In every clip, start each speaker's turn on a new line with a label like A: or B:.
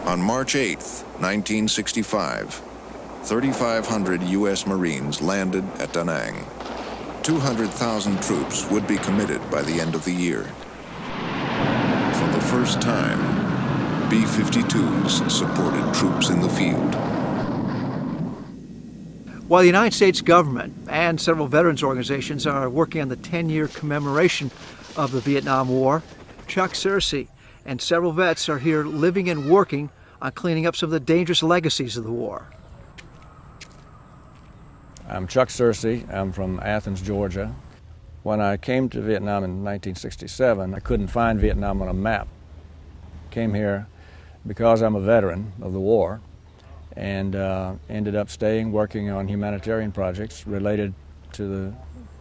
A: On March 8, 1965, 3,500 U.S. Marines landed at Da Nang. 200,000 troops would be committed by the end of the year. For the first time, B-52s supported troops in the field.
B: While the United States government and several veterans organizations are working on the 10-year commemoration of the Vietnam War, Chuck Searcy and several vets are here living and working on cleaning up some of the dangerous legacies of the war.
C: I'm Chuck Searcy. I'm from Athens, Georgia. When I came to Vietnam in 1967, I couldn't find Vietnam on a map. Came here because I'm a veteran of the war and ended up staying, working on humanitarian projects related to the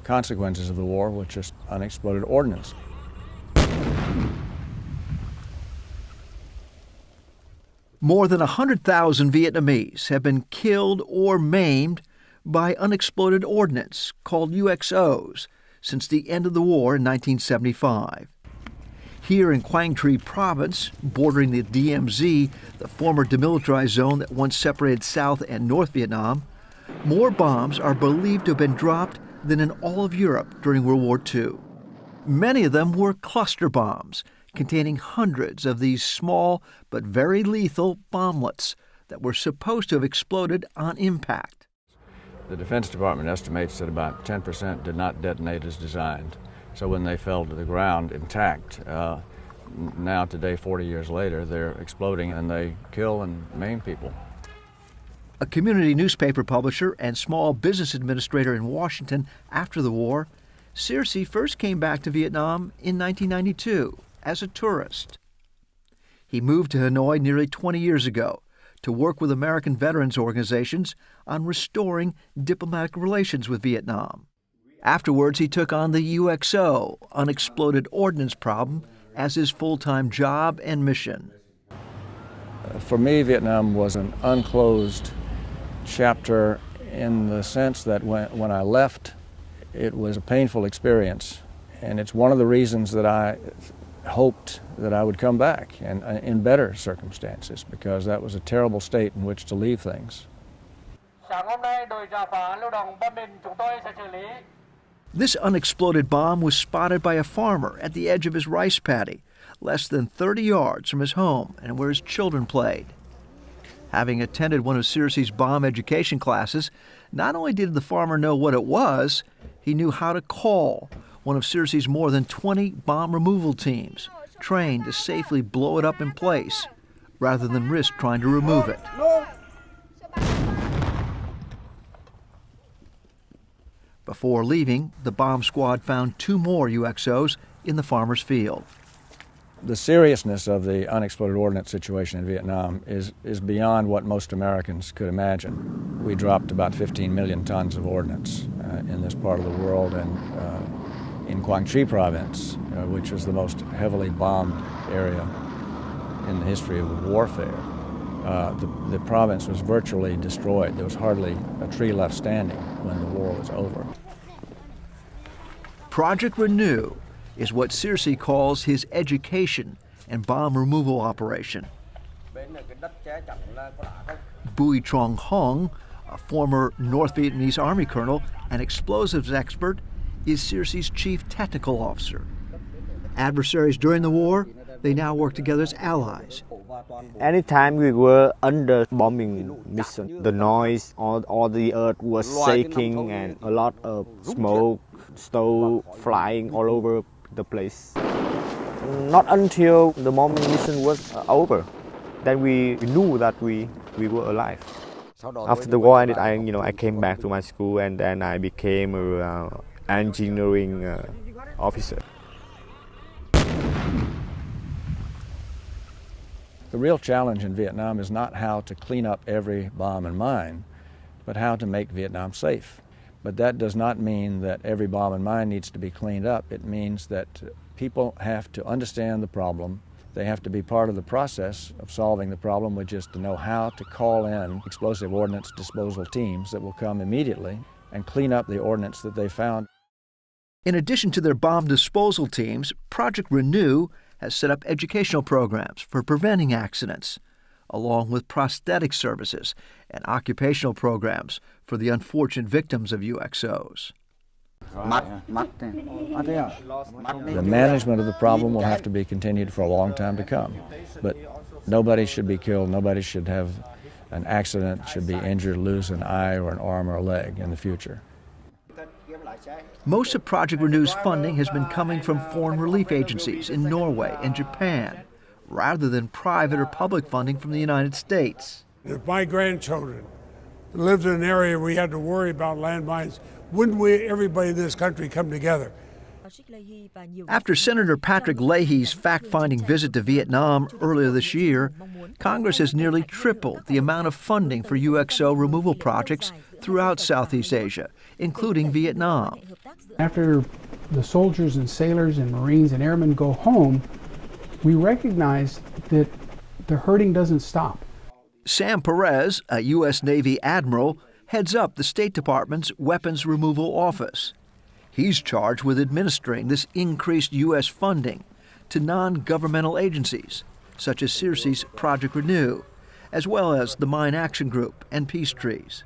C: consequences of the war, which is unexploded ordinance.
B: More than 100,000 Vietnamese have been killed or maimed by unexploded ordnance, called UXOs, since the end of the war in 1975. Here in Quangtri province, bordering the DMZ, the former demilitarized zone that once separated South and North Vietnam, more bombs are believed to have been dropped than in all of Europe during World War II. Many of them were cluster bombs, containing hundreds of these small but very lethal bomblets that were supposed to have exploded on impact.
C: The Defense Department estimates that about 10% did not detonate as designed. So when they fell to the ground intact, now today, 40 years later, they're exploding and they kill and maim people.
B: A community newspaper publisher and small business administrator in Washington after the war, Searcy first came back to Vietnam in 1992 as a tourist. He moved to Hanoi nearly 20 years ago to work with American veterans organizations on restoring diplomatic relations with Vietnam. Afterwards, he took on the UXO, unexploded ordnance problem, as his full-time job and mission.
C: For me, Vietnam was an unclosed chapter in the sense that when I left, it was a painful experience. And it's one of the reasons that I hoped that I would come back and in better circumstances, because that was a terrible state in which to leave things.
B: This unexploded bomb was spotted by a farmer at the edge of his rice paddy, less than 30 yards from his home and where his children played. Having attended one of Searcy's bomb education classes, not only did the farmer know what it was, he knew how to call one of Searcy's more than 20 bomb removal teams, trained to safely blow it up in place, rather than risk trying to remove it. Before leaving, the bomb squad found 2 more UXOs in the farmer's field.
C: The seriousness of the unexploded ordnance situation in Vietnam is beyond what most Americans could imagine. We dropped about 15 million tons of ordnance in this part of the world, and in Quangtri province, which was the most heavily bombed area in the history of warfare, the province was virtually destroyed. There was hardly a tree left standing when the war was over.
B: Project Renew is what Searcy calls his education and bomb removal operation. Bui Trong Hong, a former North Vietnamese Army colonel and explosives expert, is Searcy's chief technical officer. Adversaries during the war, they now work together as allies.
D: Anytime we were under bombing mission, the noise, all the earth was shaking and a lot of smoke, stove flying all over the place. Not until the bombing mission was over, then we knew that we were alive. After the war ended, I came back to my school and then I became an engineering officer.
C: The real challenge in Vietnam is not how to clean up every bomb and mine, but how to make Vietnam safe. But that does not mean that every bomb and mine needs to be cleaned up. It means that people have to understand the problem. They have to be part of the process of solving the problem, which is to know how to call in explosive ordnance disposal teams that will come immediately and clean up the ordnance that they found.
B: In addition to their bomb disposal teams, Project Renew has set up educational programs for preventing accidents. along with prosthetic services and occupational programs for the unfortunate victims of UXOs.
C: The management of the problem will have to be continued for a long time to come, but nobody should be killed, nobody should have an accident, should be injured, lose an eye or an arm or a leg in the future.
B: Most of Project Renew's funding has been coming from foreign relief agencies in Norway and Japan, rather than private or public funding from the United States.
E: If my grandchildren lived in an area where we had to worry about landmines, wouldn't everybody in this country come together?
B: After Senator Patrick Leahy's fact-finding visit to Vietnam earlier this year, Congress has nearly tripled the amount of funding for UXO removal projects throughout Southeast Asia, including Vietnam.
F: After the soldiers and sailors and Marines and airmen go home, we recognize that the hurting doesn't stop.
B: Sam Perez, a U.S. Navy admiral, heads up the State Department's Weapons Removal Office. He's charged with administering this increased U.S. funding to non-governmental agencies, such as Searcy's Project Renew, as well as the Mine Action Group and Peace Trees.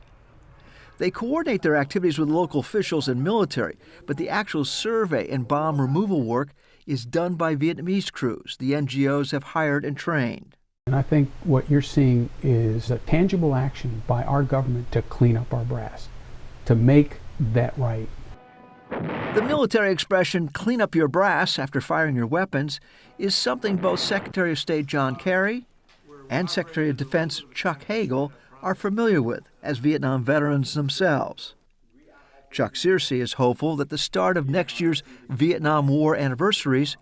B: They coordinate their activities with local officials and military, but the actual survey and bomb removal work is done by Vietnamese crews the NGOs have hired and trained.
F: And I think what you're seeing is a tangible action by our government to clean up our brass, to make that right.
B: The military expression, clean up your brass after firing your weapons, is something both Secretary of State John Kerry and Secretary of Defense Chuck Hagel are familiar with as Vietnam veterans themselves. Chuck Searcy is hopeful that the start of next year's Vietnam War anniversaries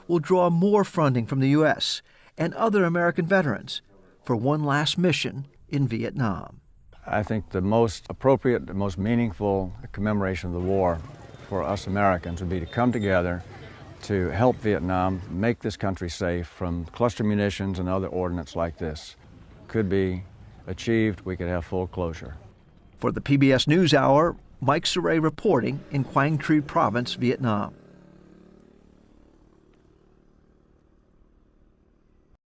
B: will draw more funding from the U.S. and other American veterans for one last mission in Vietnam.
C: I think the most appropriate, the most meaningful commemoration of the war for us Americans would be to come together to help Vietnam make this country safe from cluster munitions and other ordnance like this. Could be achieved, we could have full closure.
B: For the PBS NewsHour, Mike Cerre reporting in Quangtri Province, Vietnam.